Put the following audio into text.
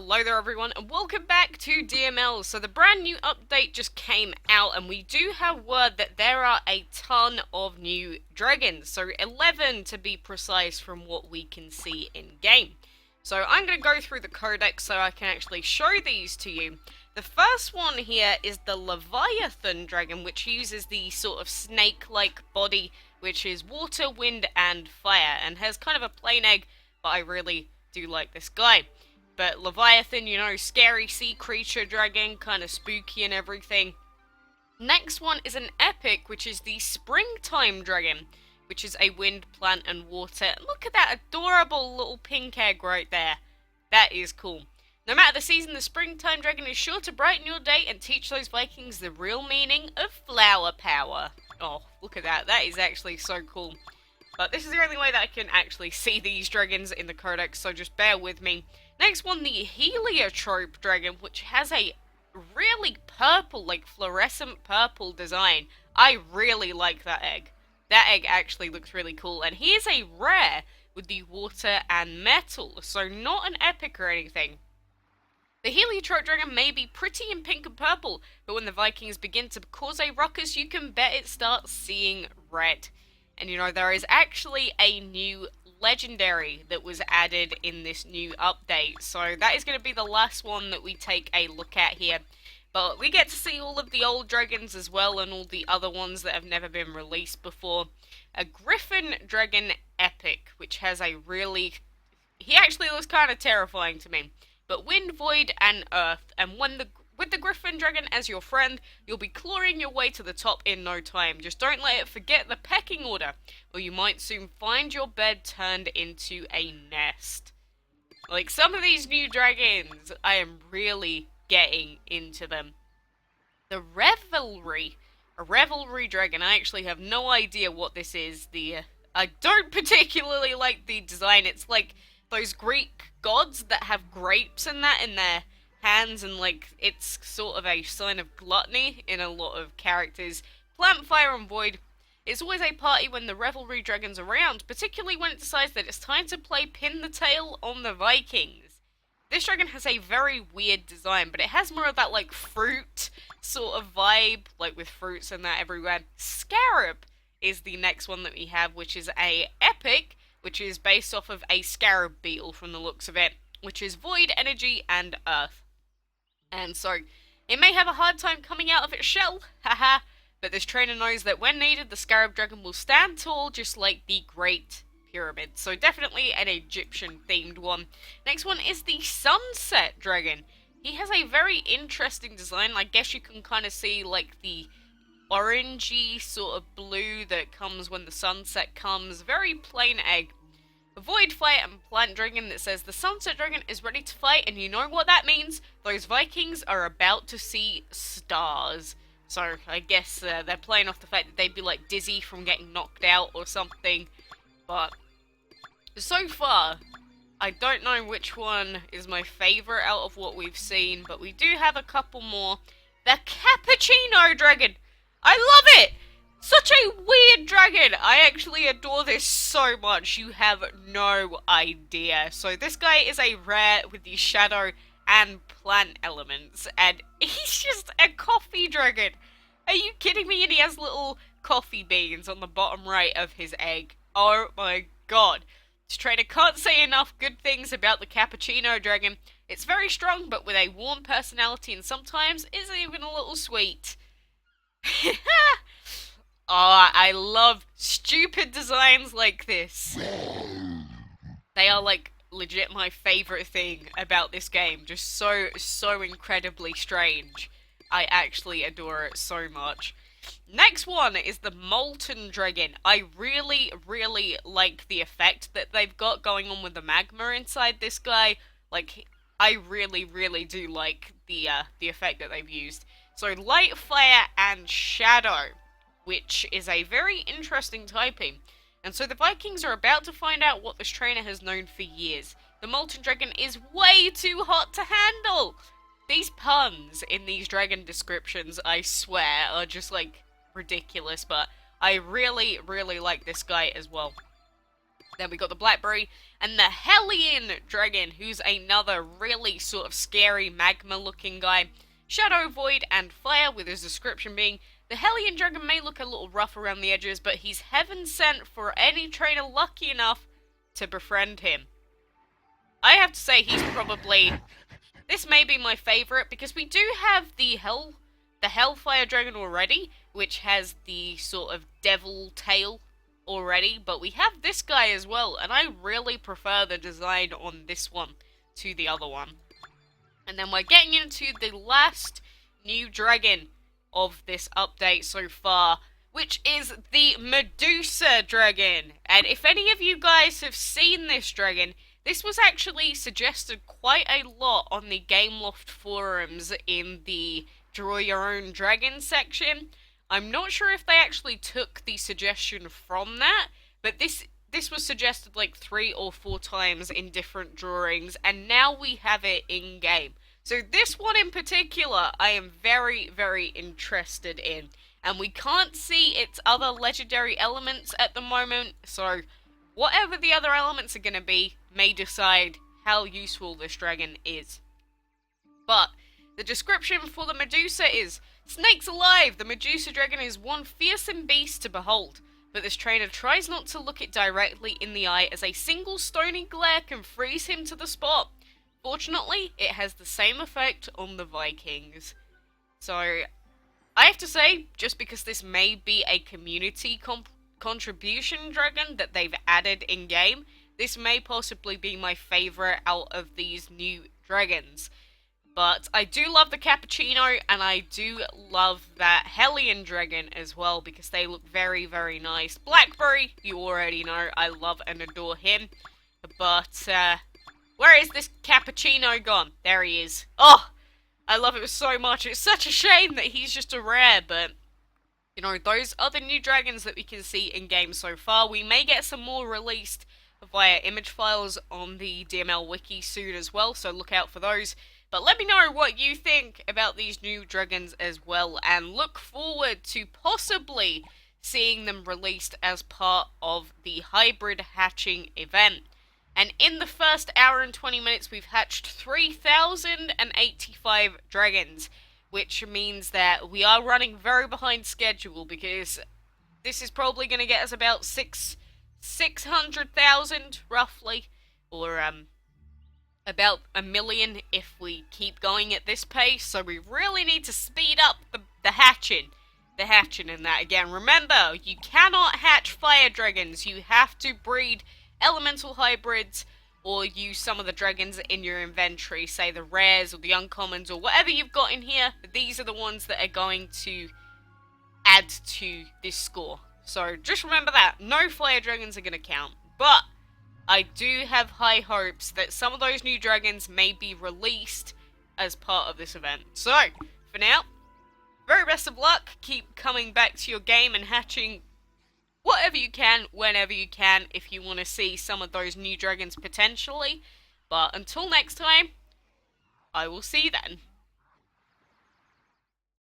Hello there everyone and welcome back to DML. So the brand new update just came out and we do have word that there are a ton of new dragons. So 11 to be precise from what we can see in game. So I'm going to go through the codex so I can actually show these to you. The first one here is the Leviathan dragon, which uses the sort of snake-like body, which is water, wind and fire, and has kind of a plain egg, but I really do like this guy. But Leviathan, you know, scary sea creature dragon, kind of spooky and everything. Next one is an epic, which is the Springtime dragon, which is a wind, plant and water. Look at that adorable little pink egg right there. That is cool. No matter the season, the Springtime dragon is sure to brighten your day and teach those Vikings the real meaning of flower power. Oh, look at that. That is actually so cool. But this is the only way that I can actually see these dragons in the codex, so just bear with me. Next one, the Heliotrope dragon, which has a really purple, like fluorescent purple design. I really like that egg. That egg actually looks really cool, and he is a rare with the water and metal, so not an epic or anything. The Heliotrope dragon may be pretty in pink and purple, but when the Vikings begin to cause a ruckus, you can bet it starts seeing red. And you know, there is actually a new legendary that was added in this new update, so that is going to be the last one that we take a look at here. But we get to see all of the old dragons as well, and all the other ones that have never been released before. A Griffin dragon epic, which has a really... he actually looks kind of terrifying to me. But wind, void, and earth, and with the Griffin dragon as your friend, you'll be clawing your way to the top in no time. Just don't let it forget the pecking order, or you might soon find your bed turned into a nest. Like, some of these new dragons, I am really getting into them. The Revelry. A Revelry dragon. I actually have no idea what this is. I don't particularly like the design. It's like those Greek gods that have grapes and that in their hands, and like it's sort of a sign of gluttony in a lot of characters. Plant, fire and void. It's always a party when the Revelry dragon's around, particularly when it decides that it's time to play pin the tail on the Vikings. This dragon has a very weird design, but it has more of that like fruit sort of vibe, like with fruits and that everywhere. Scarab is the next one that we have, which is a epic, which is based off of a scarab beetle from the looks of it, which is void, energy and earth. And so, it may have a hard time coming out of its shell, haha, but this trainer knows that when needed, the Scarab Dragon will stand tall just like the Great Pyramid. So definitely an Egyptian-themed one. Next one is the Sunset Dragon. He has a very interesting design. I guess you can kind of see like the orangey sort of blue that comes when the sunset comes. Very plain egg. Void, fire and plant dragon that says the Sunset Dragon is ready to fight, and you know what that means? Those Vikings are about to see stars. So I guess they're playing off the fact that they'd be like dizzy from getting knocked out or something. But so far, I don't know which one is my favourite out of what we've seen, but we do have a couple more. The Cappuccino Dragon! I love it! Such a weird dragon! I actually adore this so much, you have no idea. So this guy is a rare with the shadow and plant elements, and he's just a coffee dragon. Are you kidding me? And he has little coffee beans on the bottom right of his egg. Oh my god. This trainer can't say enough good things about the Cappuccino dragon. It's very strong, but with a warm personality, and sometimes is even a little sweet. Oh, I love stupid designs like this. They are like legit my favorite thing about this game. Just so incredibly strange. I actually adore it so much. Next one is the Molten Dragon. I really like the effect that they've got going on with the magma inside this guy. Like, I really do like the effect that they've used. So light, fire and shadow, which is a very interesting typing. And so the Vikings are about to find out what this trainer has known for years. The Molten Dragon is way too hot to handle! These puns in these dragon descriptions, I swear, are just like ridiculous, but I really like this guy as well. Then we got the Blackberry and the Hellion Dragon, who's another really sort of scary magma-looking guy. Shadow, Void, and Fire, with his description being, the Hellion Dragon may look a little rough around the edges, but he's heaven sent for any trainer lucky enough to befriend him. I have to say, he's probably... This may be my favourite, because we do have the Hellfire Dragon already, which has the sort of devil tail already, but we have this guy as well, and I really prefer the design on this one to the other one. And then we're getting into the last new dragon of this update so far, which is the Medusa Dragon. And if any of you guys have seen this dragon, this was actually suggested quite a lot on the Gameloft forums in the Draw Your Own Dragon section. I'm not sure if they actually took the suggestion from that, but this was suggested like 3 or 4 times in different drawings, and now we have it in-game. So this one in particular, I am very, very interested in. And we can't see its other legendary elements at the moment, so whatever the other elements are going to be may decide how useful this dragon is. But the description for the Medusa is, snakes alive! The Medusa Dragon is one fearsome beast to behold, but this trainer tries not to look it directly in the eye as a single stony glare can freeze him to the spot. Fortunately, it has the same effect on the Vikings. So, I have to say, just because this may be a community contribution dragon that they've added in-game, this may possibly be my favourite out of these new dragons. But I do love the Cappuccino, and I do love that Hellion Dragon as well, because they look very, very nice. Blackberry, you already know, I love and adore him. But, where is this Cappuccino gone? There he is. Oh, I love it so much. It's such a shame that he's just a rare, but, you know, those other new dragons that we can see in-game so far, we may get some more released via image files on the DML wiki soon as well, so look out for those. But let me know what you think about these new dragons as well, and look forward to possibly seeing them released as part of the hybrid hatching event. And in the first hour and 20 minutes, we've hatched 3,085 dragons, which means that we are running very behind schedule, because this is probably going to get us about 600,000, roughly, or about 1 million if we keep going at this pace. So we really need to speed up the hatching. The hatching in that. Again, remember, you cannot hatch fire dragons. You have to breed elemental hybrids, or use some of the dragons in your inventory, say the rares or the uncommons or whatever you've got in here. These are the ones that are going to add to this score. So just remember that. No fire dragons are going to count. But I do have high hopes that some of those new dragons may be released as part of this event. So, for now, very best of luck. Keep coming back to your game and hatching whatever you can, whenever you can, if you want to see some of those new dragons potentially. But until next time, I will see you then.